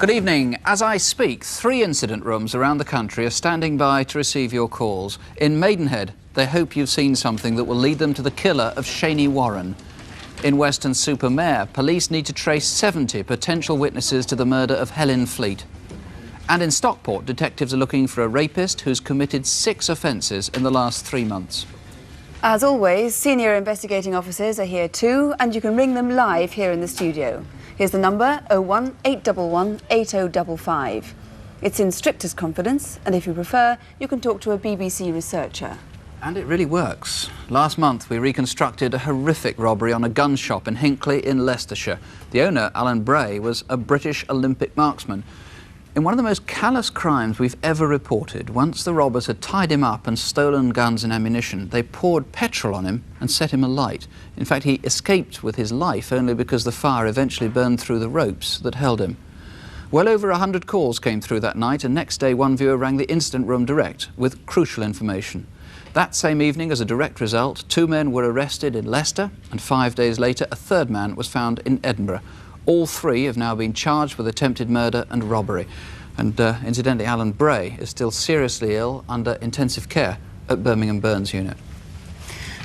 Good evening. As I speak, 3 incident rooms around the country are standing by to receive your calls. In Maidenhead, they hope you've seen something that will lead them to the killer of Shaney Warren. In Weston-super-Mare, police need to trace 70 potential witnesses to the murder of Helen Fleet. And in Stockport, detectives are looking for a rapist who's committed 6 offences in the last 3 months. As always, senior investigating officers are here too, and you can ring them live here in the studio. Here's the number, 01 811 8055. It's in strictest confidence, and if you prefer, you can talk to a BBC researcher. And it really works. Last month, we reconstructed a horrific robbery on a gun shop in Hinckley in Leicestershire. The owner, Alan Bray, was a British Olympic marksman. In one of the most callous crimes we've ever reported, once the robbers had tied him up and stolen guns and ammunition, they poured petrol on him and set him alight. In fact, he escaped with his life only because the fire eventually burned through the ropes that held him. Well over 100 calls came through that night, and next day one viewer rang the incident room direct with crucial information. That same evening, as a direct result, 2 men were arrested in Leicester, and 5 days later a 3rd man was found in Edinburgh. All 3 have now been charged with attempted murder and robbery. And incidentally, Alan Bray is still seriously ill under intensive care at Birmingham Burns Unit.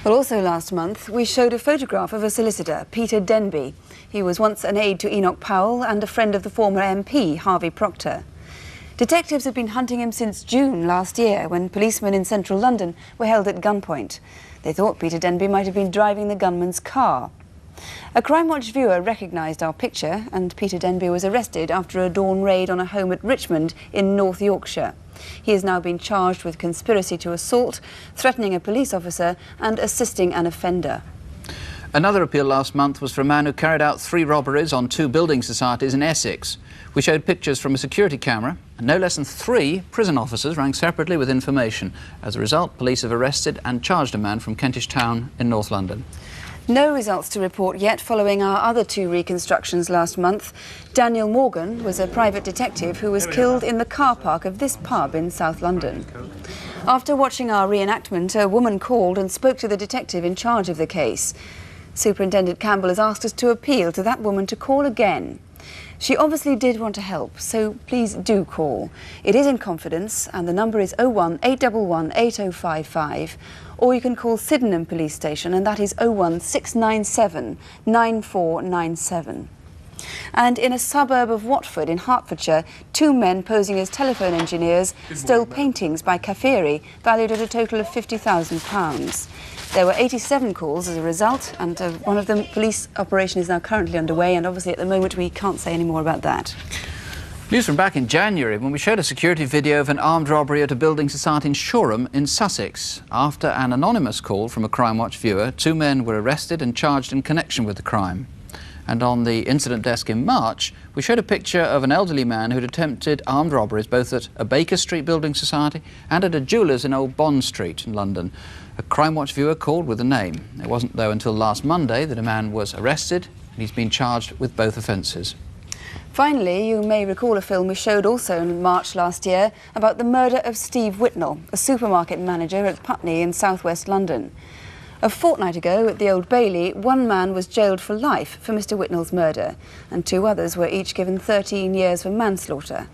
Well, also last month, we showed a photograph of a solicitor, Peter Denby. He was once an aide to Enoch Powell and a friend of the former MP, Harvey Proctor. Detectives have been hunting him since June last year, when policemen in central London were held at gunpoint. They thought Peter Denby might have been driving the gunman's car. A Crimewatch viewer recognised our picture, and Peter Denby was arrested after a dawn raid on a home at Richmond in North Yorkshire. He has now been charged with conspiracy to assault, threatening a police officer and assisting an offender. Another appeal last month was for a man who carried out 3 robberies on 2 building societies in Essex. We showed pictures from a security camera, and no less than 3 prison officers rang separately with information. As a result, police have arrested and charged a man from Kentish Town in North London. No results to report yet following our other 2 reconstructions last month. Daniel Morgan was a private detective who was killed in the car park of this pub in South London. After watching our reenactment, a woman called and spoke to the detective in charge of the case. Superintendent Campbell has asked us to appeal to that woman to call again. She obviously did want to help, so please do call. It is in confidence, and the number is 01 811 8055, or you can call Sydenham Police Station, and that is 01 697 9497. And in a suburb of Watford in Hertfordshire, 2 men posing as telephone engineers stole paintings by Caferi, valued at a total of £50,000. There were 87 calls as a result, and one of them, police operation, is now currently underway, and obviously at the moment we can't say any more about that. News from back in January, when we showed a security video of an armed robbery at a building society in Shoreham in Sussex. After an anonymous call from a Crimewatch viewer, 2 men were arrested and charged in connection with the crime. And on the incident desk in March, we showed a picture of an elderly man who'd attempted armed robberies both at a Baker Street building society and at a jeweller's in Old Bond Street in London. A Crimewatch viewer called with a name. It wasn't, though, until last Monday that a man was arrested, and he's been charged with both offences. Finally, you may recall a film we showed also in March last year about the murder of Steve Whitnell, a supermarket manager at Putney in southwest London. A fortnight ago at the Old Bailey, 1 man was jailed for life for Mr Whitnell's murder, and 2 others were each given 13 years for manslaughter.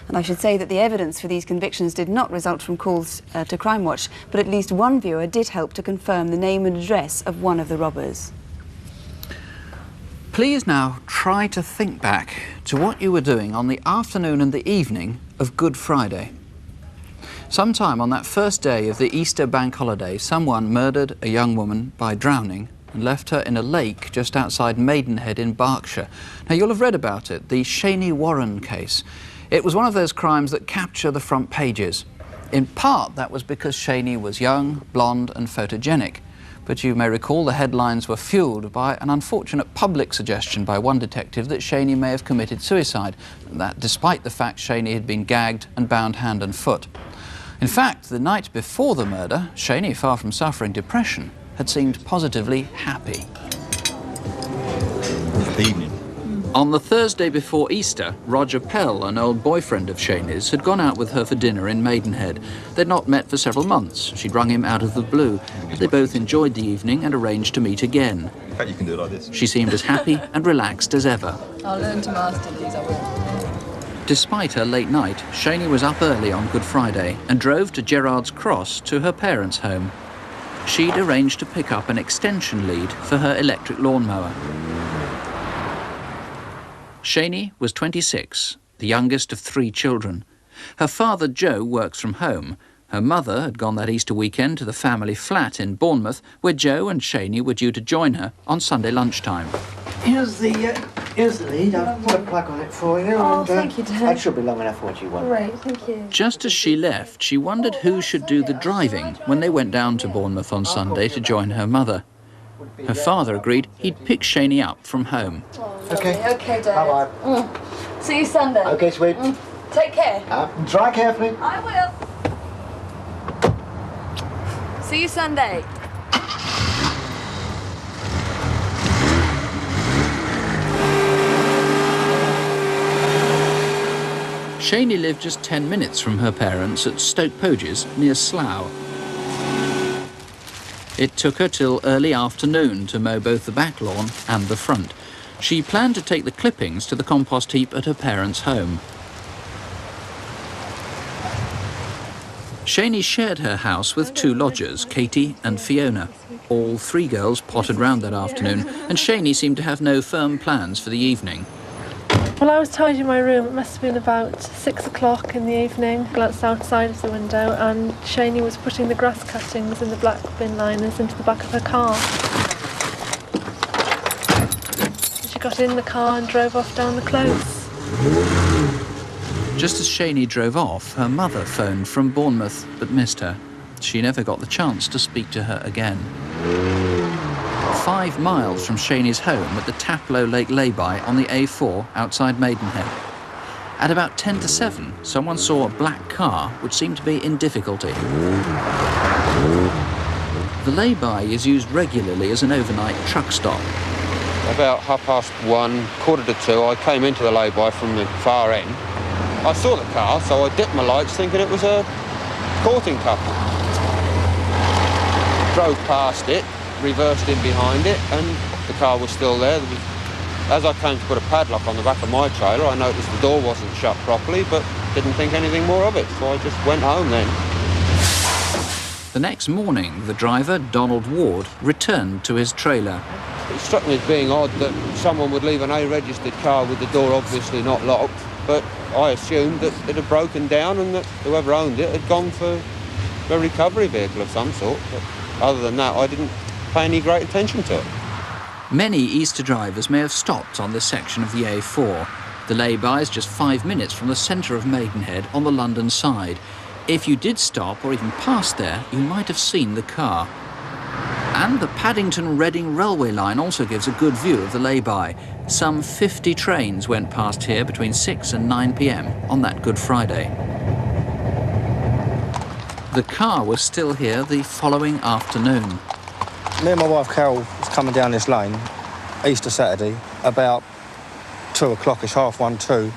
And I should say that the evidence for these convictions did not result from calls to Crimewatch, but at least 1 viewer did help to confirm the name and address of one of the robbers. Please now try to think back to what you were doing on the afternoon and the evening of Good Friday. Sometime on that first day of the Easter bank holiday, someone murdered a young woman by drowning and left her in a lake just outside Maidenhead in Berkshire. Now, you'll have read about it, the Shaney Warren case. It was one of those crimes that capture the front pages. In part, that was because Shaney was young, blonde and photogenic. But you may recall the headlines were fuelled by an unfortunate public suggestion by one detective that Shaney may have committed suicide, and that despite the fact Shaney had been gagged and bound hand and foot. In fact, the night before the murder, Shaney, far from suffering depression, had seemed positively happy. Good evening. On the Thursday before Easter, Roger Pell, an old boyfriend of Shaney's, had gone out with her for dinner in Maidenhead. They'd not met for several months. She'd rung him out of the blue, but they both enjoyed the evening and arranged to meet again. In fact, you can do it like this. She seemed as happy and relaxed as ever. I'll learn to master these, I will. Despite her late night, Shaney was up early on Good Friday and drove to Gerrard's Cross to her parents' home. She'd arranged to pick up an extension lead for her electric lawnmower. Shaney was 26, the youngest of 3 children. Her father, Joe, works from home. Her mother had gone that Easter weekend to the family flat in Bournemouth, where Joe and Shaney were due to join her on Sunday lunchtime. Here's the lead. I've put a plug on it for you. Oh, thank you, Dad. That should be long enough for what you want. Great, thank you. Just as she left, she wondered who should do the driving when they went down to Bournemouth on Sunday to join her mother. Her father agreed he'd pick Shaney up from home. Okay. Okay, Dad. Bye-bye. See you Sunday. Okay, sweet. Take care. Drive carefully. I will. See you Sunday. Shaney lived just 10 minutes from her parents at Stoke Poges near Slough. It took her till early afternoon to mow both the back lawn and the front. She planned to take the clippings to the compost heap at her parents' home. Shaney shared her house with 2 lodgers, Katie and Fiona. All 3 girls pottered round that afternoon, and Shaney seemed to have no firm plans for the evening. Well, I was tidying my room. It must have been about 6 o'clock in the evening. I glanced outside of the window and Shaney was putting the grass cuttings in the black bin liners into the back of her car. She got in the car and drove off down the close. Just as Shaney drove off, her mother phoned from Bournemouth but missed her. She never got the chance to speak to her again. 5 miles from Shaney's home at the Taplow Lake lay-by on the A4 outside Maidenhead. At about 10 to 7, someone saw a black car which seemed to be in difficulty. The lay-by is used regularly as an overnight truck stop. About 1:30, 1:45, I came into the lay-by from the far end. I saw the car, so I dipped my lights thinking it was a courting couple. Drove past it, reversed in behind it, and the car was still there. As I came to put a padlock on the back of my trailer, I noticed the door wasn't shut properly, but didn't think anything more of it, so I just went home then. The next morning, the driver, Donald Ward, returned to his trailer. It struck me as being odd that someone would leave an A-registered car with the door obviously not locked, but I assumed that it had broken down and that whoever owned it had gone for a recovery vehicle of some sort. But other than that, I didn't pay any great attention to it. Many Easter drivers may have stopped on this section of the A4. The lay-by is just 5 minutes from the centre of Maidenhead on the London side. If you did stop or even pass there, you might have seen the car. And the Paddington-Reading railway line also gives a good view of the lay-by. Some 50 trains went past here between 6 and 9 p.m. on that Good Friday. The car was still here the following afternoon. Me and my wife Carol was coming down this lane, Easter Saturday, about 2 o'clock-ish, 1:30, 2,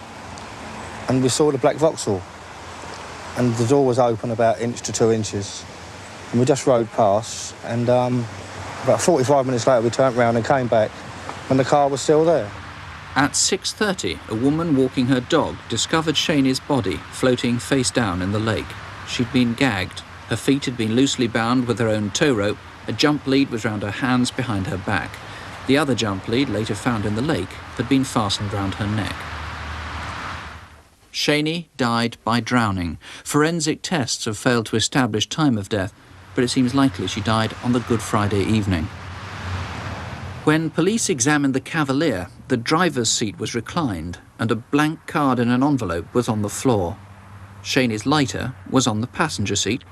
and we saw the black Vauxhall. And the door was open about 1 to 2 inches. And we just rode past, and about 45 minutes later we turned round and came back, and the car was still there. At 6:30, a woman walking her dog discovered Shaney's body floating face down in the lake. She'd been gagged. Her feet had been loosely bound with her own tow rope. A jump lead was round her hands behind her back. The other jump lead, later found in the lake, had been fastened round her neck. Shaney died by drowning. Forensic tests have failed to establish time of death, but it seems likely she died on the Good Friday evening. When police examined the Cavalier, the driver's seat was reclined and a blank card in an envelope was on the floor. Shaney's lighter was on the passenger seat.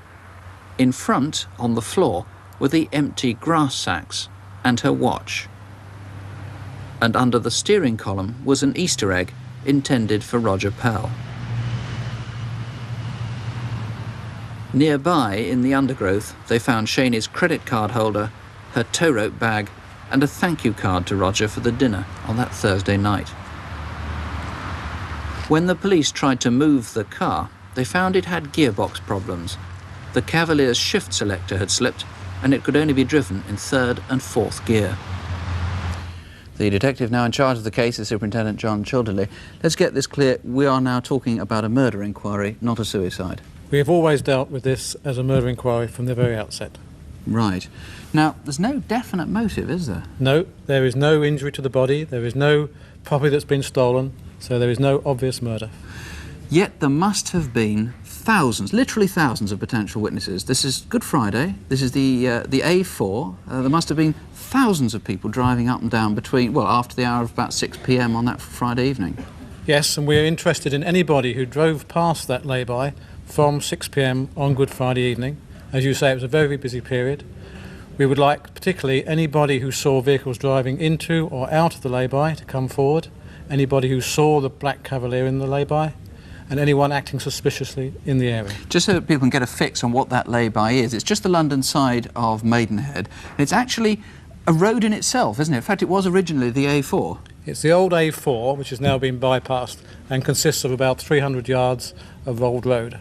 In front, on the floor, were the empty grass sacks and her watch. And under the steering column was an Easter egg intended for Roger Pell. Nearby, in the undergrowth, they found Shaney's credit card holder, her tow rope bag, and a thank you card to Roger for the dinner on that Thursday night. When the police tried to move the car, they found it had gearbox problems. The Cavalier's shift selector had slipped, and it could only be driven in 3rd and 4th gear. The detective now in charge of the case is Superintendent John Childerley. Let's get this clear. We are now talking about a murder inquiry, not a suicide. We have always dealt with this as a murder inquiry from the very outset. Right. Now, there's no definite motive, is there? No, there is no injury to the body, there is no property that's been stolen, so there is no obvious murder. Yet there must have been thousands, literally thousands of potential witnesses. This is Good Friday, this is the A4. There must have been thousands of people driving up and down between, well, after the hour of about 6 p.m. on that Friday evening. Yes, and we are interested in anybody who drove past that lay-by from 6 p.m. on Good Friday evening. As you say, it was a very busy period. We would like particularly anybody who saw vehicles driving into or out of the lay-by to come forward, anybody who saw the black Cavalier in the lay-by, and anyone acting suspiciously in the area. Just so that people can get a fix on what that lay-by is, it's just the London side of Maidenhead. It's actually a road in itself, isn't it? In fact, it was originally the A4. It's the old A4, which has now been bypassed and consists of about 300 yards of old road.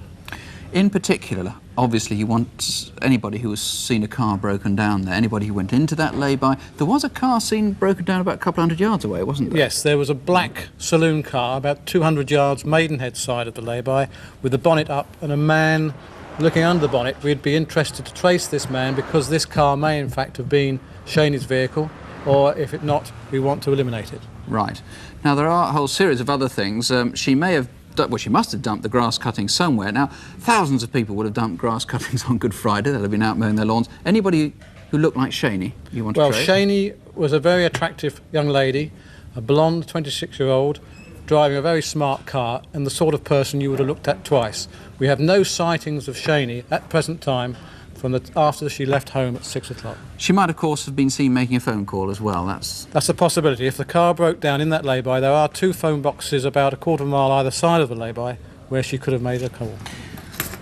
In particular, obviously you want anybody who has seen a car broken down there, anybody who went into that lay-by. There was a car seen broken down about a couple hundred yards away, wasn't there? Yes, there was a black saloon car about 200 yards Maidenhead side of the lay-by with the bonnet up and a man looking under the bonnet. We'd be interested to trace this man because this car may in fact have been Shaney's vehicle, or if it not, we want to eliminate it. Right. Now there are a whole series of other things. She may have well, she must have dumped the grass cuttings somewhere. Now, thousands of people would have dumped grass cuttings on Good Friday. They'll have been out mowing their lawns. Anybody who looked like Shaney, you want to trace? Well, Shaney was a very attractive young lady, a blonde 26-year-old, driving a very smart car, and the sort of person you would have looked at twice. We have no sightings of Shaney at present time from after she left home at 6 o'clock. She might, of course, have been seen making a phone call as well. That's a possibility. If the car broke down in that lay-by, there are 2 phone boxes about a quarter of a mile either side of the lay-by where she could have made a call.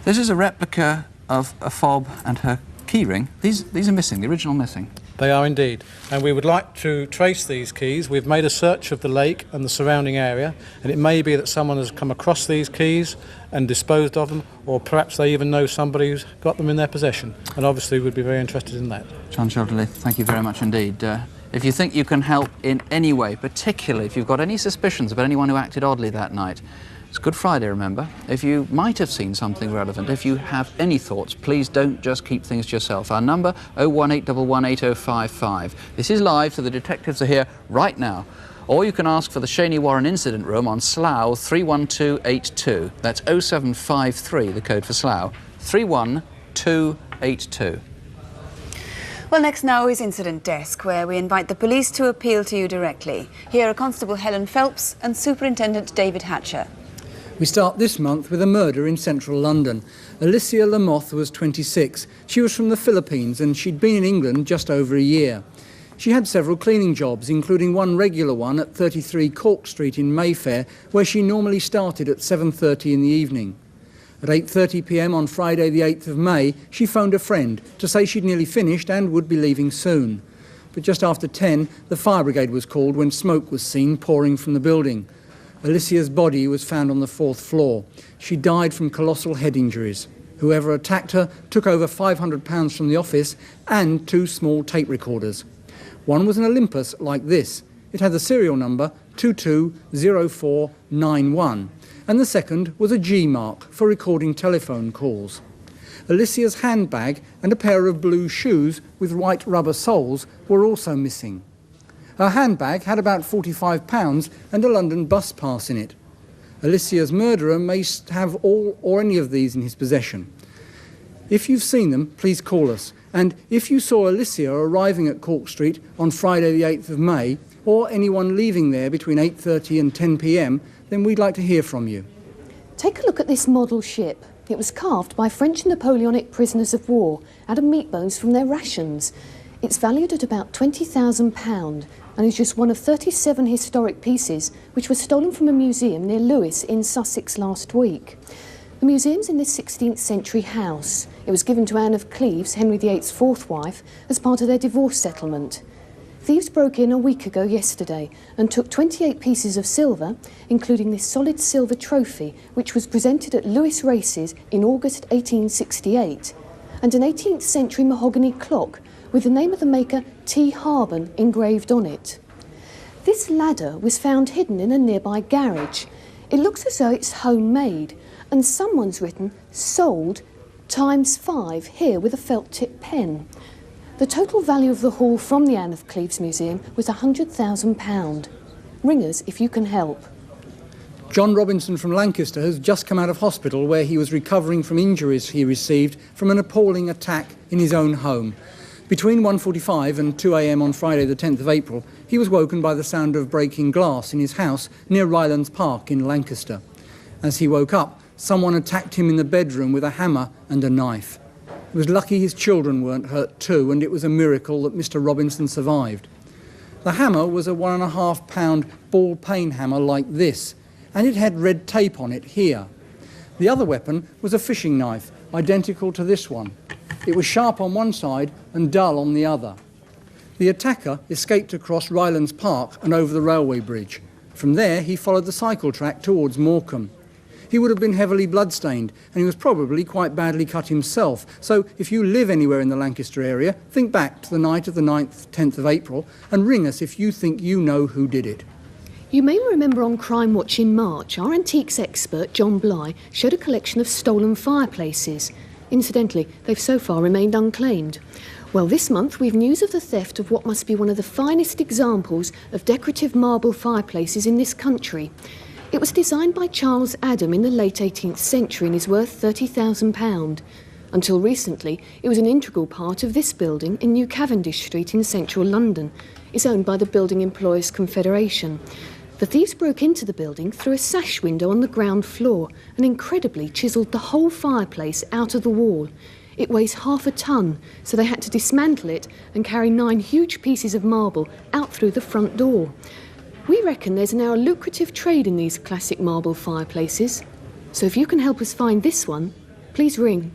This is a replica of a fob and her keyring. These are missing, the original missing. They are indeed, and we would like to trace these keys. We've made a search of the lake and the surrounding area, and it may be that someone has come across these keys and disposed of them, or perhaps they even know somebody who's got them in their possession, and obviously we'd be very interested in that. John Childerley, thank you very much indeed. If you think you can help in any way, particularly if you've got any suspicions about anyone who acted oddly that night, it's Good Friday, remember. If you might have seen something relevant, if you have any thoughts, please don't just keep things to yourself. Our number, 018118055. This is live, so the detectives are here right now. Or you can ask for the Shaney Warren Incident Room on Slough 31282. That's 0753, the code for Slough, 31282. Well, next now is Incident Desk, where we invite the police to appeal to you directly. Here are Constable Helen Phelps and Superintendent David Hatcher. We start this month with a murder in central London. Alicia Lamoth was 26. She was from the Philippines and she'd been in England just over a year. She had several cleaning jobs, including one regular one at 33 Cork Street in Mayfair, where she normally started at 7:30 in the evening. At 8:30 p.m. on Friday the 8th of May, she phoned a friend to say she'd nearly finished and would be leaving soon. But just after 10, the fire brigade was called when smoke was seen pouring from the building. Alicia's body was found on the 4th floor. She died from colossal head injuries. Whoever attacked her took over £500 from the office and 2 small tape recorders. One was an Olympus like this. It had the serial number 220491, and the second was a G mark for recording telephone calls. Alicia's handbag and a pair of blue shoes with white rubber soles were also missing. Her handbag had about £45 and a London bus pass in it. Alicia's murderer may have all or any of these in his possession. If you've seen them, please call us. And if you saw Alicia arriving at Cork Street on Friday the 8th of May, or anyone leaving there between 8:30 and 10 p.m, then we'd like to hear from you. Take a look at this model ship. It was carved by French Napoleonic prisoners of war out of meat bones from their rations. It's valued at about £20,000 and is just one of 37 historic pieces which were stolen from a museum near Lewes in Sussex last week. The museum's in this 16th century house. It was given to Anne of Cleves, Henry VIII's 4th wife, as part of their divorce settlement. Thieves broke in a week ago yesterday and took 28 pieces of silver, including this solid silver trophy, which was presented at Lewes races in August 1868, and an 18th century mahogany clock with the name of the maker T. Harben engraved on it. This ladder was found hidden in a nearby garage. It looks as though it's homemade, and someone's written "sold ×5" here with a felt-tip pen. The total value of the haul from the Anne of Cleves Museum was £100,000. Ring us if you can help. John Robinson from Lancaster has just come out of hospital where he was recovering from injuries he received from an appalling attack in his own home. Between 1:45 and 2 a.m. on Friday the 10th of April, he was woken by the sound of breaking glass in his house near Rylands Park in Lancaster. As he woke up, someone attacked him in the bedroom with a hammer and a knife. It was lucky his children weren't hurt too, and it was a miracle that Mr. Robinson survived. The hammer was a 1.5 pound ball peen hammer like this, and it had red tape on it here. The other weapon was a fishing knife, identical to this one. It was sharp on one side and dull on the other. The attacker escaped across Rylands Park and over the railway bridge. From there, he followed the cycle track towards Morecambe. He would have been heavily bloodstained, and he was probably quite badly cut himself. So if you live anywhere in the Lancaster area, think back to the night of the 9th, 10th of April and ring us if you think you know who did it. You may remember on Crimewatch in March, our antiques expert, John Bly, showed a collection of stolen fireplaces. Incidentally, they've so far remained unclaimed. Well, this month we've news of the theft of what must be one of the finest examples of decorative marble fireplaces in this country. It was designed by Charles Adam in the late 18th century and is worth £30,000. Until recently, it was an integral part of this building in New Cavendish Street in central London. It's owned by the Building Employers Confederation. The thieves broke into the building through a sash window on the ground floor and incredibly chiselled the whole fireplace out of the wall. It weighs half a tonne, so they had to dismantle it and carry 9 huge pieces of marble out through the front door. We reckon there's now a lucrative trade in these classic marble fireplaces. So if you can help us find this one, please ring.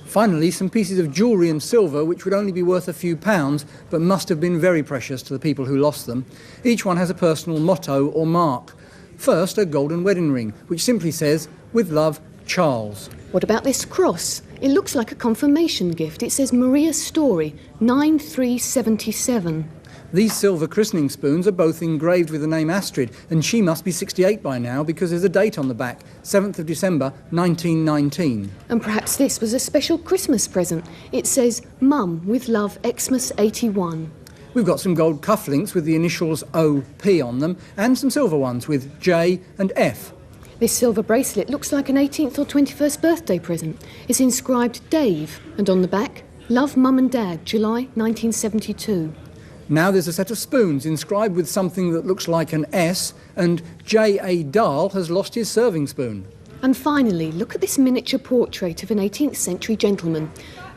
Finally, some pieces of jewellery and silver which would only be worth a few pounds but must have been very precious to the people who lost them. Each one has a personal motto or mark. First, a golden wedding ring, which simply says, "With love, Charles." What about this cross? It looks like a confirmation gift. It says Maria Story, 9377. These silver christening spoons are both engraved with the name Astrid, and she must be 68 by now because there's a date on the back, 7th of December 1919. And perhaps this was a special Christmas present. It says, Mum, with love, Xmas 81. We've got some gold cufflinks with the initials OP on them, and some silver ones with J and F. This silver bracelet looks like an 18th or 21st birthday present. It's inscribed Dave, and on the back, Love Mum and Dad, July 1972. Now there's a set of spoons inscribed with something that looks like an S, and J.A. Dahl has lost his serving spoon. And finally, look at this miniature portrait of an 18th century gentleman.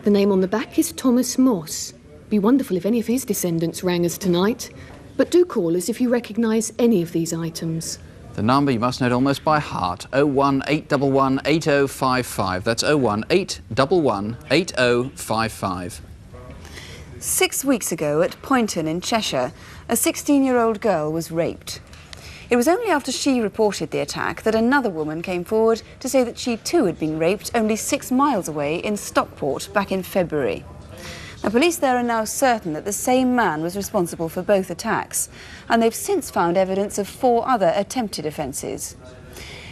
The name on the back is Thomas Moss. Be wonderful if any of his descendants rang us tonight. But do call us if you recognise any of these items. The number you must know it almost by heart, 01811 8055. That's 01811 8055. 6 weeks ago at Poynton in Cheshire, a 16-year-old girl was raped. It was only after she reported the attack that another woman came forward to say that she too had been raped only 6 miles away in Stockport back in February. Now, police there are now certain that the same man was responsible for both attacks, and they've since found evidence of 4 other attempted offences.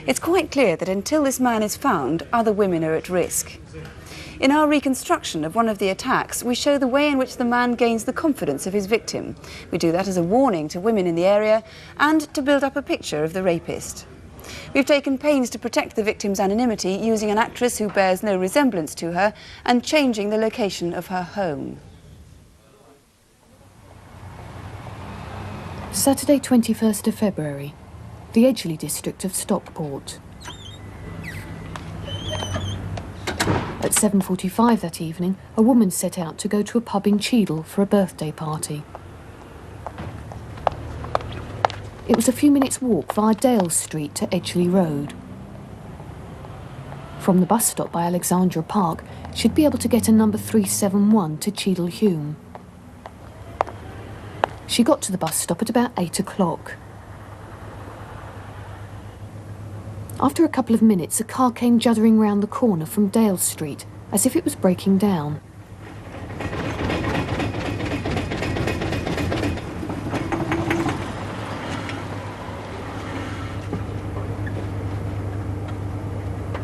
It's quite clear that until this man is found, other women are at risk. In our reconstruction of one of the attacks, we show the way in which the man gains the confidence of his victim. We do that as a warning to women in the area and to build up a picture of the rapist. We've taken pains to protect the victim's anonymity using an actress who bears no resemblance to her and changing the location of her home. Saturday 21st of February, the Edgeley district of Stockport. At 7:45 that evening, a woman set out to go to a pub in Cheadle for a birthday party. It was a few minutes' walk via Dale Street to Edgeley Road. From the bus stop by Alexandra Park, she'd be able to get a number 371 to Cheadle Hulme. She got to the bus stop at about 8 o'clock. After a couple of minutes, a car came juddering round the corner from Dale Street, as if it was breaking down.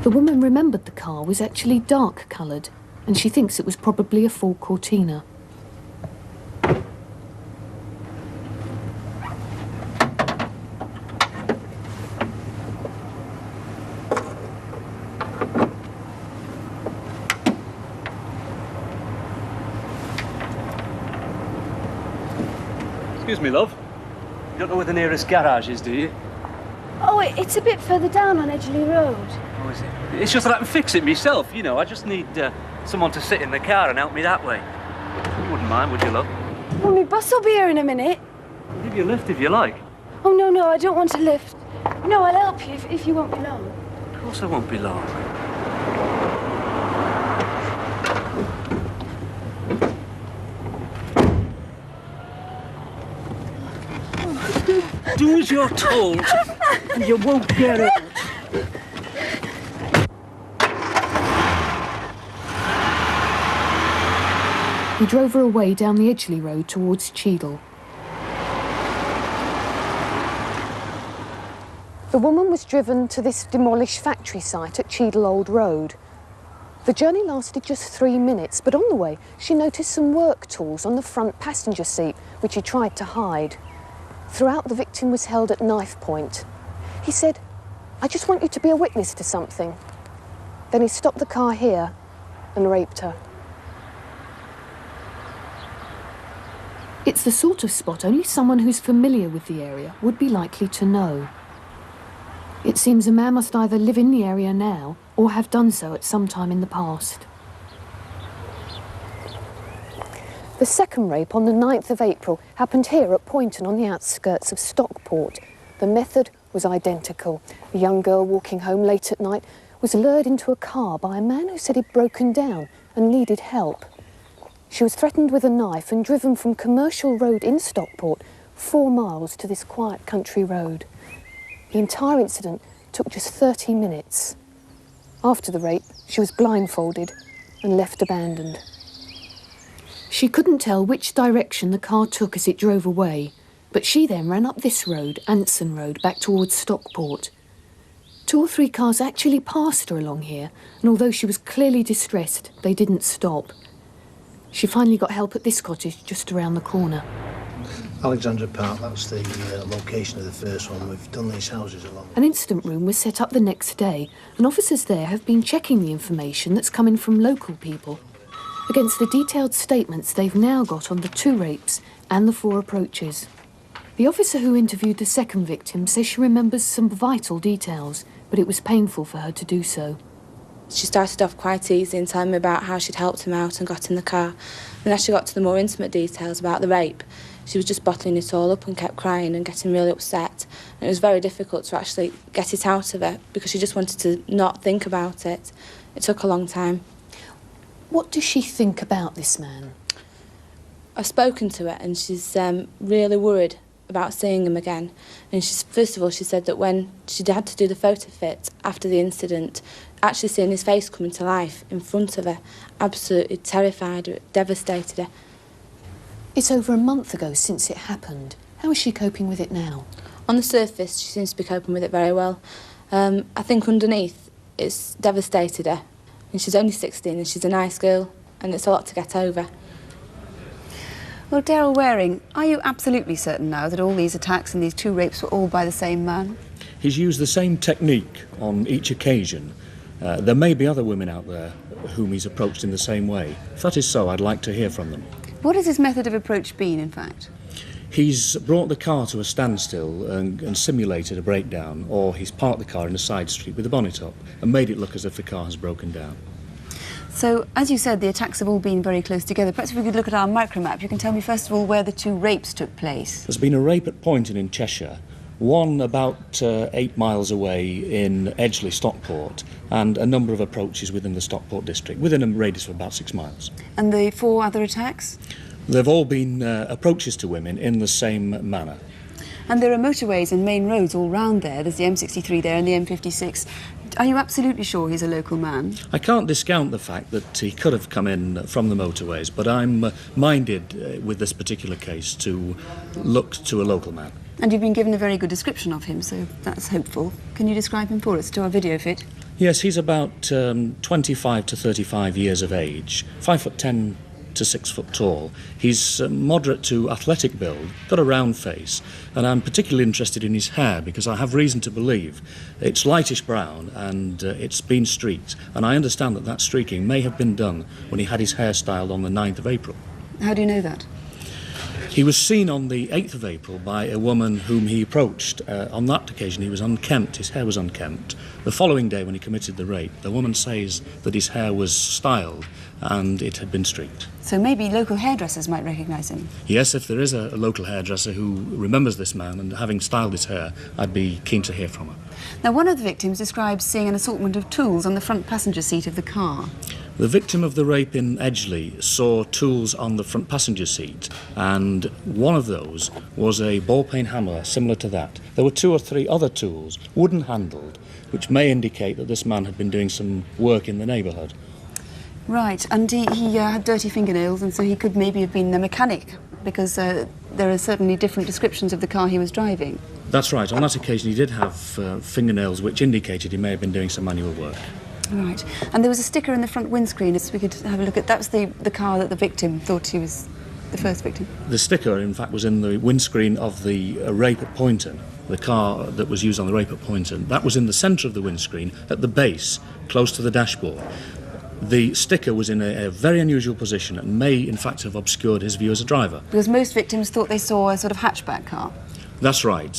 The woman remembered the car was actually dark-coloured, and she thinks it was probably a Ford Cortina. Excuse me, love. You don't know where the nearest garage is, do you? Oh, it's a bit further down on Edgeley Road. Oh, is it? It's just that I can fix it myself, you know. I just need someone to sit in the car and help me that way. You wouldn't mind, would you, love? Well, my bus will be here in a minute. I'll give you a lift if you like. Oh, no, I don't want a lift. No, I'll help you if you won't be long. Of course I won't be long. Do as you're told, and you won't get it. He drove her away down the Edgeley Road towards Cheadle. The woman was driven to this demolished factory site at Cheadle Old Road. The journey lasted just 3 minutes, but on the way she noticed some work tools on the front passenger seat, which he tried to hide. Throughout, the victim was held at knife point. He said, "I just want you to be a witness to something." Then he stopped the car here and raped her. It's the sort of spot only someone who's familiar with the area would be likely to know. It seems a man must either live in the area now or have done so at some time in the past. The second rape on the 9th of April happened here at Poynton on the outskirts of Stockport. The method was identical. A young girl walking home late at night was lured into a car by a man who said he'd broken down and needed help. She was threatened with a knife and driven from Commercial Road in Stockport 4 miles to this quiet country road. The entire incident took just 30 minutes. After the rape, she was blindfolded and left abandoned. She couldn't tell which direction the car took as it drove away, but she then ran up this road, Anson Road, back towards Stockport. 2 or 3 cars actually passed her along here, and although she was clearly distressed, they didn't stop. She finally got help at this cottage just around the corner. Alexandra Park, that's the location of the first one. We've done these houses along. An instant room was set up the next day, and officers there have been checking the information that's come in from local people against the detailed statements they've now got on the 2 rapes and the 4 approaches. The officer who interviewed the second victim says she remembers some vital details, but it was painful for her to do so. She started off quite easy and telling me about how she'd helped him out and got in the car. And as she got to the more intimate details about the rape, she was just bottling it all up and kept crying and getting really upset. And it was very difficult to actually get it out of her because she just wanted to not think about it. It took a long time. What does she think about this man? I've spoken to her and she's really worried about seeing him again. And first of all, she said that when she had to do the photo fit after the incident, actually seeing his face coming to life in front of her absolutely terrified her, devastated her. It's over a month ago since it happened. How is she coping with it now? On the surface, she seems to be coping with it very well. I think underneath, it's devastated her. And she's only 16 and she's a nice girl, and it's a lot to get over. Well, Daryl Waring, are you absolutely certain now that all these attacks and these 2 rapes were all by the same man? He's used the same technique on each occasion. There may be other women out there whom he's approached in the same way. If that is so, I'd like to hear from them. What has his method of approach been, in fact? He's brought the car to a standstill and simulated a breakdown, or he's parked the car in a side street with the bonnet up and made it look as if the car has broken down. So, as you said, the attacks have all been very close together. Perhaps if we could look at our micromap, you can tell me, first of all, where the 2 rapes took place. There's been a rape at Poynton in Cheshire, one about 8 miles away in Edgeley, Stockport, and a number of approaches within the Stockport district, within a radius of about 6 miles. And the 4 other attacks? They've all been approaches to women in the same manner. And there are motorways and main roads all round there. There's the M63 there and the M56. Are you absolutely sure he's a local man? I can't discount the fact that he could have come in from the motorways, but I'm minded with this particular case to look to a local man. And you've been given a very good description of him, so that's hopeful. Can you describe him for us to our video fit? Yes, he's about 25 to 35 years of age, 5'10" to 6 foot tall. He's moderate to athletic build, got a round face, and I'm particularly interested in his hair because I have reason to believe it's lightish brown and it's been streaked, and I understand that that streaking may have been done when he had his hair styled on the 9th of April. How do you know that? He was seen on the 8th of April by a woman whom he approached. On that occasion he was unkempt, his hair was unkempt. The following day when he committed the rape, the woman says that his hair was styled and it had been streaked. So maybe local hairdressers might recognise him? Yes, if there is a local hairdresser who remembers this man and having styled his hair, I'd be keen to hear from her. Now, one of the victims describes seeing an assortment of tools on the front passenger seat of the car. The victim of the rape in Edgeley saw tools on the front passenger seat, and one of those was a ball-peen hammer similar to that. There were 2 or 3 other tools, wooden-handled, which may indicate that this man had been doing some work in the neighbourhood. Right, and he had dirty fingernails, and so he could maybe have been a mechanic, because there are certainly different descriptions of the car he was driving. That's right. On that occasion he did have fingernails which indicated he may have been doing some manual work. Right, and there was a sticker in the front windscreen, as we could have a look at. That was the car that the victim thought he was the first victim. The sticker, in fact, was in the windscreen of the rape at Poynton, the car that was used on the rape at Poynton. That was in the centre of the windscreen, at the base, close to the dashboard. The sticker was in a very unusual position and may, in fact, have obscured his view as a driver. Because most victims thought they saw a sort of hatchback car. That's right.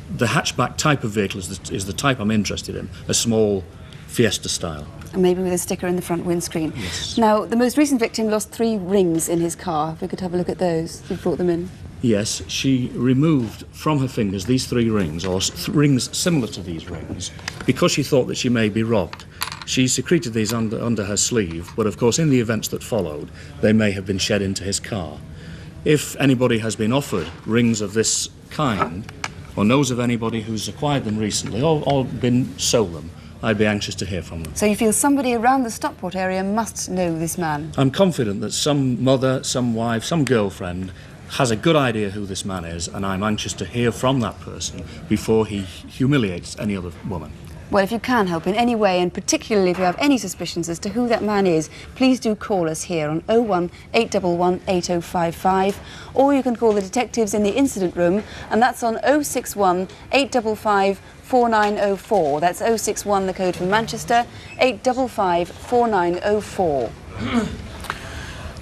The hatchback type of vehicle is the type I'm interested in, a small Fiesta style. And maybe with a sticker in the front windscreen. Yes. Now, the most recent victim lost 3 rings in his car. If we could have a look at those. You brought them in. Yes, she removed from her fingers these 3 rings, or rings similar to these rings, because she thought that she may be robbed. She secreted these under her sleeve, but of course in the events that followed, they may have been shed into his car. If anybody has been offered rings of this kind, or knows of anybody who's acquired them recently or been sold them, I'd be anxious to hear from them. So you feel somebody around the Stockport area must know this man? I'm confident that some mother, some wife, some girlfriend has a good idea who this man is, and I'm anxious to hear from that person before he humiliates any other woman. Well, if you can help in any way, and particularly if you have any suspicions as to who that man is, please do call us here on 01 811 8055, or you can call the detectives in the incident room, and that's on 061 855 4904. That's 061, the code for Manchester, 855 4904.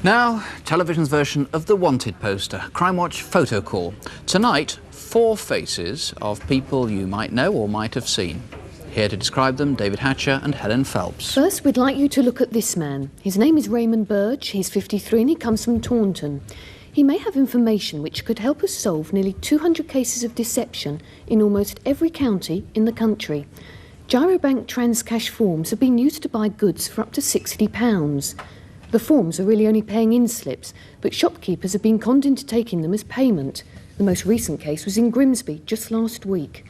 Now, television's version of the Wanted poster, Crimewatch Photo Call. Tonight, 4 faces of people you might know or might have seen. Here to describe them, David Hatcher and Helen Phelps. First, we'd like you to look at this man. His name is Raymond Burge, he's 53 and he comes from Taunton. He may have information which could help us solve nearly 200 cases of deception in almost every county in the country. Gyrobank Transcash forms have been used to buy goods for up to £60. The forms are really only paying in slips, but shopkeepers have been conned into taking them as payment. The most recent case was in Grimsby just last week.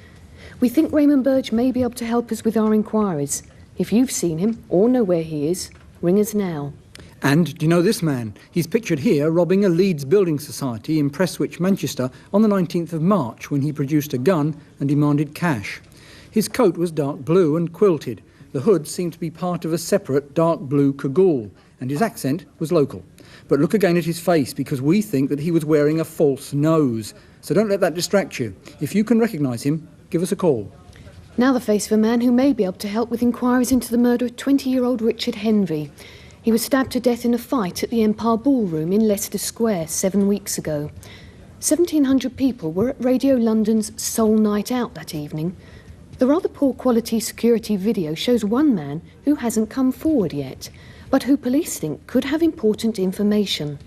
We think Raymond Burge may be able to help us with our inquiries. If you've seen him or know where he is, ring us now. And do you know this man? He's pictured here robbing a Leeds Building Society in Prestwich, Manchester on the 19th of March when he produced a gun and demanded cash. His coat was dark blue and quilted. The hood seemed to be part of a separate dark blue cagoule, and his accent was local. But look again at his face, because we think that he was wearing a false nose. So don't let that distract you. If you can recognise him, give us a call. Now the face of a man who may be able to help with inquiries into the murder of 20-year-old Richard Henvey. He was stabbed to death in a fight at the Empire Ballroom in Leicester Square 7 weeks ago. 1,700 people were at Radio London's Soul Night Out that evening. The rather poor quality security video shows one man who hasn't come forward yet, but who police think could have important information.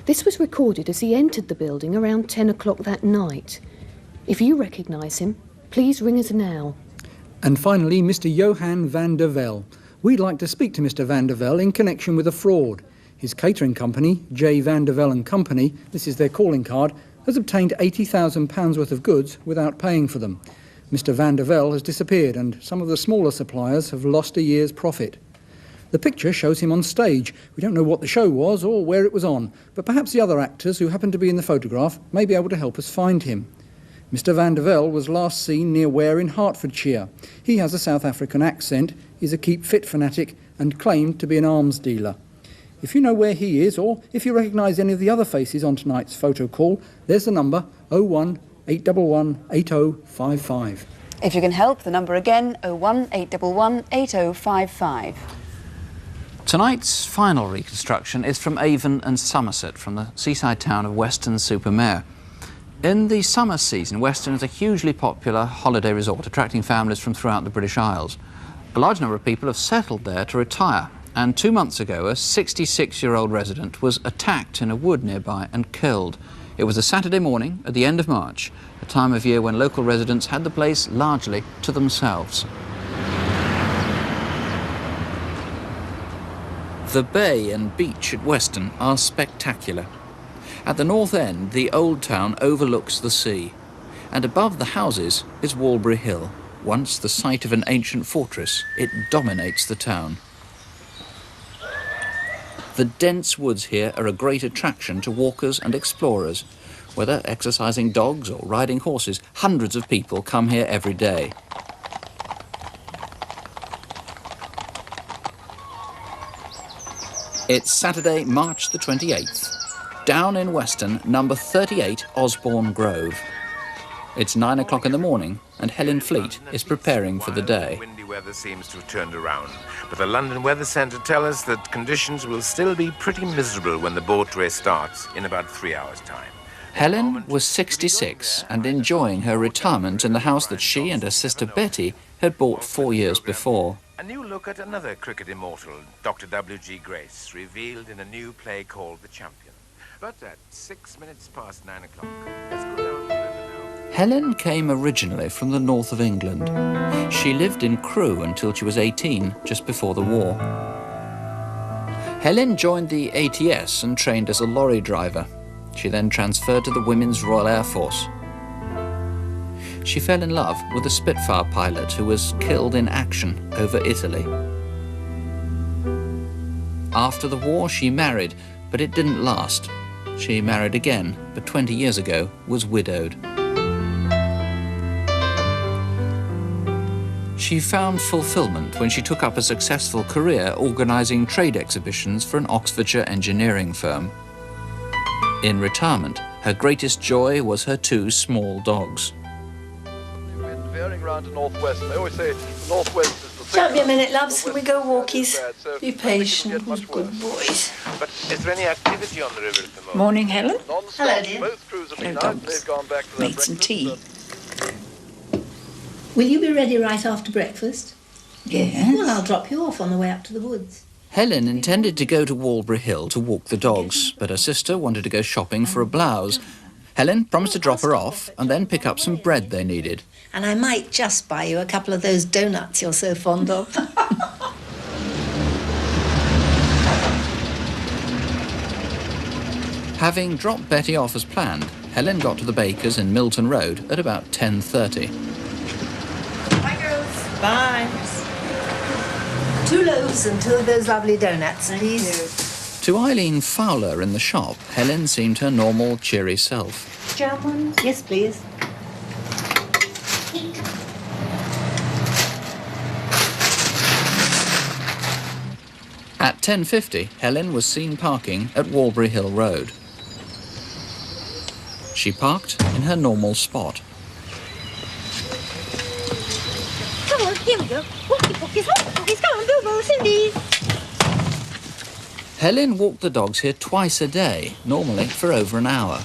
This was recorded as he entered the building around 10 o'clock that night. If you recognise him, please ring us now. And finally, Mr. Johan van der Vel. We'd like to speak to Mr. van der Vel in connection with a fraud. His catering company, J. van der Vel and Company, this is their calling card, has obtained £80,000 worth of goods without paying for them. Mr. van der Vel has disappeared, and some of the smaller suppliers have lost a year's profit. The picture shows him on stage. We don't know what the show was or where it was on, but perhaps the other actors who happen to be in the photograph may be able to help us find him. Mr van der Velde was last seen near Ware in Hertfordshire. He has a South African accent, is a Keep Fit fanatic and claimed to be an arms dealer. If you know where he is, or if you recognise any of the other faces on tonight's photo call, there's the number 01 811 8055. If you can help, the number again, 01 811 8055. Tonight's final reconstruction is from Avon and Somerset, from the seaside town of Weston-super-Mare. In the summer season, Weston is a hugely popular holiday resort, attracting families from throughout the British Isles. A large number of people have settled there to retire, and 2 months ago a 66-year-old resident was attacked in a wood nearby and killed. It was a Saturday morning at the end of March, a time of year when local residents had the place largely to themselves. The bay and beach at Weston are spectacular. At the north end, the old town overlooks the sea, and above the houses is Walbury Hill. Once the site of an ancient fortress, it dominates the town. The dense woods here are a great attraction to walkers and explorers. Whether exercising dogs or riding horses, hundreds of people come here every day. It's Saturday, March the 28th. Down in Weston, number 38 Osborne Grove. It's 9 o'clock in the morning, and Helen Fleet is preparing for the day. Windy weather seems to have turned around, but the London Weather Centre tell us that conditions will still be pretty miserable when the boat race starts in about 3 hours' time. Helen was 66 and enjoying her retirement in the house that she and her sister Betty had bought 4 years before. A new look at another cricket immortal, Dr. W.G. Grace, revealed in a new play called The Champion. But at 6 minutes past 9 o'clock, let's go down to now. Helen came originally from the north of England. She lived in Crewe until she was 18, just before the war. Helen joined the ATS and trained as a lorry driver. She then transferred to the Women's Royal Air Force. She fell in love with a Spitfire pilot who was killed in action over Italy. After the war, she married, but it didn't last. She married again, but 20 years ago was widowed. She found fulfillment when she took up a successful career organising trade exhibitions for an Oxfordshire engineering firm. In retirement, her greatest joy was her 2 small dogs. Wind veering round to northwest. They always say northwest is the Don't be a minute, loves. Can we go walkies? Be patient. Good boys. But is there any activity on the river at the moment? Morning, Helen. Hello, dear. Both crews have been out. They've gone back to their Made some tea. Will you be ready right after breakfast? Yes. Well, I'll drop you off on the way up to the woods. Helen intended to go to Walbury Hill to walk the dogs, but her sister wanted to go shopping for a blouse. Helen promised to drop her off and then pick up some bread they needed. And I might just buy you a couple of those donuts you're so fond of. Having dropped Betty off as planned, Helen got to the baker's in Milton Road at about 10:30. Bye, girls. Bye. 2 loaves and 2 of those lovely donuts, please. To Eileen Fowler in the shop, Helen seemed her normal, cheery self. Jam one? Yes, please. At 10:50, Helen was seen parking at Walbury Hill Road. She parked in her normal spot. Come on, here we go. Walkie walkies, come on, Bilbo, Cindy. Helen walked the dogs here twice a day, normally for over an hour.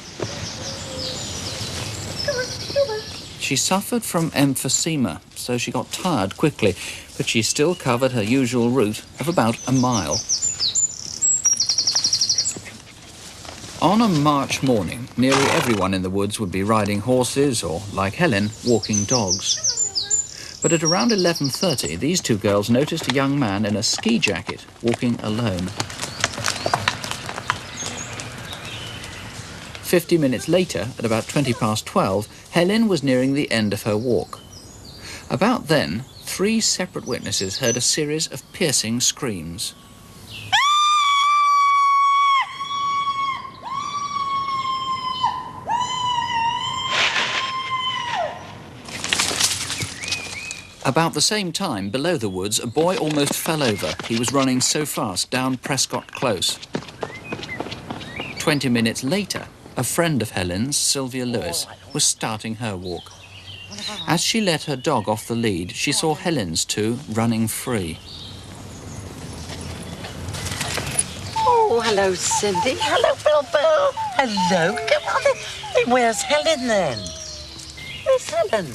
Come on, Bilbo. She suffered from emphysema, so she got tired quickly, but she still covered her usual route of about a mile. On a March morning, nearly everyone in the woods would be riding horses or, like Helen, walking dogs. But at around 11:30, these 2 girls noticed a young man in a ski jacket walking alone. 50 minutes later, at about 12:20, Helen was nearing the end of her walk. About then, 3 separate witnesses heard a series of piercing screams. About the same time, below the woods, a boy almost fell over. He was running so fast down Prescott Close. 20 minutes later, a friend of Helen's, Sylvia Lewis, was starting her walk. As she let her dog off the lead, she saw Helen's two running free. Oh, hello, Cindy. Hello, Bilbo. Hello. Come on then. Hey, where's Helen then? Where's Helen?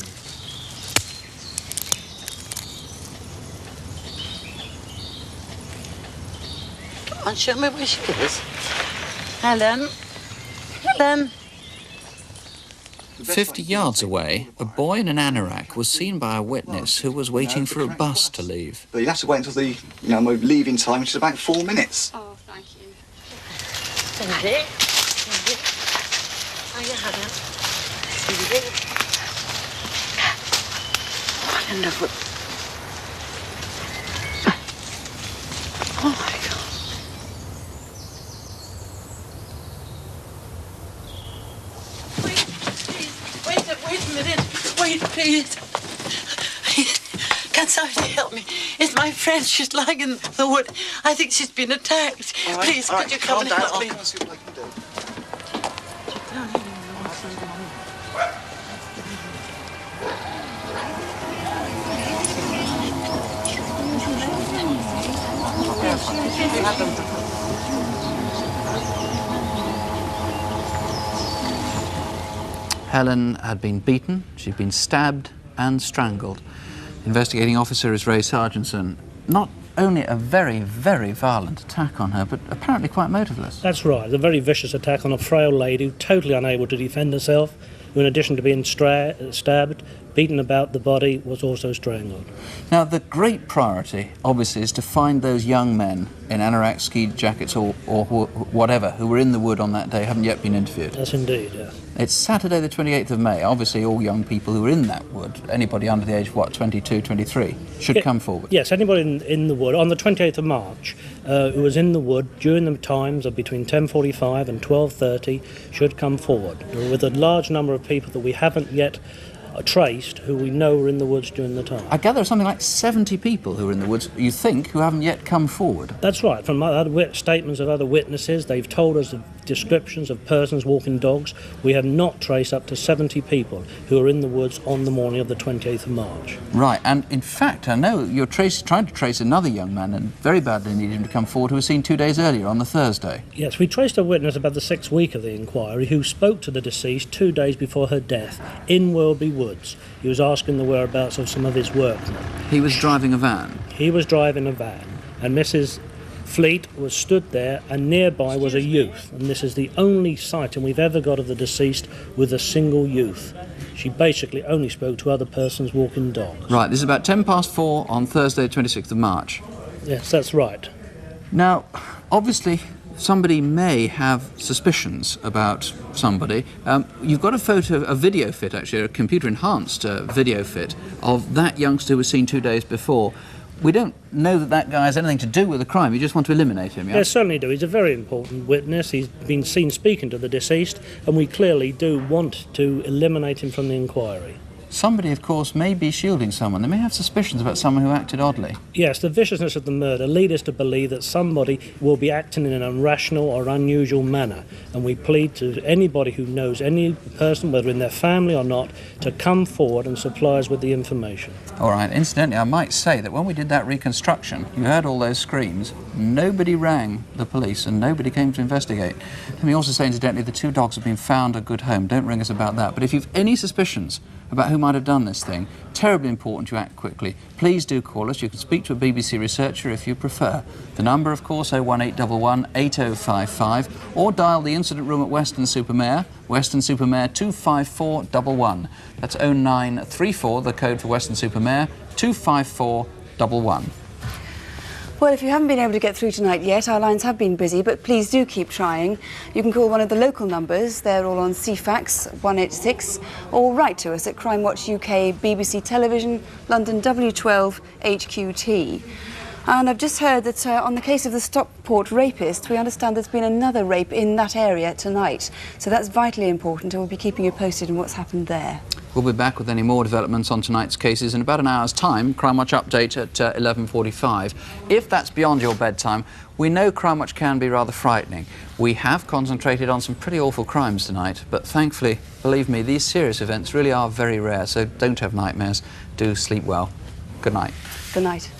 Come on, show me where she is. Helen. Helen. 50 yards away, a boy in an anorak was seen by a witness who was waiting for a bus to leave. But you'll have to wait until the, my leaving time, which is about 4 minutes. Oh, thank you. Cindy. Cindy. Hiya, Helen. Cindy. What a lovely... Oh, my God. Wait a minute. Wait, please. Can somebody help me? It's my friend. She's lying in the wood. I think she's been attacked. All right, Please, could you come and help me? I'll come and see what I can do. Helen had been beaten, she'd been stabbed and strangled. The investigating officer is Ray Sargentson. Not only a very, very violent attack on her, but apparently quite motiveless. That's right, a very vicious attack on a frail lady, totally unable to defend herself, who in addition to being stabbed, beaten about the body, was also strangled. Now, the great priority, obviously, is to find those young men in anorak, ski jackets or whatever, who were in the wood on that day, haven't yet been interviewed. Yes, indeed, yeah. It's Saturday the 28th of May. Obviously, all young people who were in that wood, anybody under the age of, 22, 23, should come forward. Yes, anybody in the wood, on the 28th of March, who was in the wood during the times of between 10:45 and 12:30 should come forward, with a large number of people that we haven't yet traced, who we know were in the woods during the time. I gather there's something like 70 people who are in the woods, you think, who haven't yet come forward. That's right. From other statements of other witnesses, they've told us of descriptions of persons walking dogs. We have not traced up to 70 people who are in the woods on the morning of the 28th of March. Right, and in fact, I know you're trying to trace another young man, and very badly needed him to come forward, who was seen 2 days earlier, on the Thursday. Yes, we traced a witness about the 6th week of the inquiry who spoke to the deceased 2 days before her death in Worldby Woods. He was asking the whereabouts of some of his workmen. He was driving a van? He was driving a van, and Mrs. Fleet was stood there, and nearby was a youth, and this is the only sighting we've ever got of the deceased with a single youth. She basically only spoke to other persons walking dogs. Right, this is about 4:10 on Thursday, 26th of March. Yes, that's right. Now, obviously, somebody may have suspicions about somebody. You've got a video fit, actually, a computer-enhanced video fit of that youngster who was seen 2 days before. We don't know that that guy has anything to do with the crime. You just want to eliminate him, yeah? Yes, certainly do. He's a very important witness. He's been seen speaking to the deceased, and we clearly do want to eliminate him from the inquiry. Somebody, of course, may be shielding someone. They may have suspicions about someone who acted oddly. Yes, the viciousness of the murder leads us to believe that somebody will be acting in an irrational or unusual manner, and we plead to anybody who knows any person, whether in their family or not, to come forward and supply us with the information. All right, incidentally, I might say that when we did that reconstruction, you heard all those screams, nobody rang the police and nobody came to investigate. Let me also say, incidentally, the 2 dogs have been found a good home. Don't ring us about that. But if you've any suspicions about who might have done this thing, terribly important you act quickly. Please do call us. You can speak to a BBC researcher if you prefer. The number, of course, 01811 8055, or dial the incident room at Weston-super-Mare 25411. That's 0934, the code for Weston-super-Mare 25411. Well, if you haven't been able to get through tonight yet, our lines have been busy, but please do keep trying. You can call one of the local numbers, they're all on CFAX 186, or write to us at Crimewatch UK, BBC Television, London W12 HQT. And I've just heard that on the case of the Stockport rapist, we understand there's been another rape in that area tonight. So that's vitally important, and we'll be keeping you posted on what's happened there. We'll be back with any more developments on tonight's cases in about an hour's time. Crimewatch update at 11:45. If that's beyond your bedtime, we know Crimewatch can be rather frightening. We have concentrated on some pretty awful crimes tonight, but thankfully, believe me, these serious events really are very rare, so don't have nightmares. Do sleep well. Good night. Good night.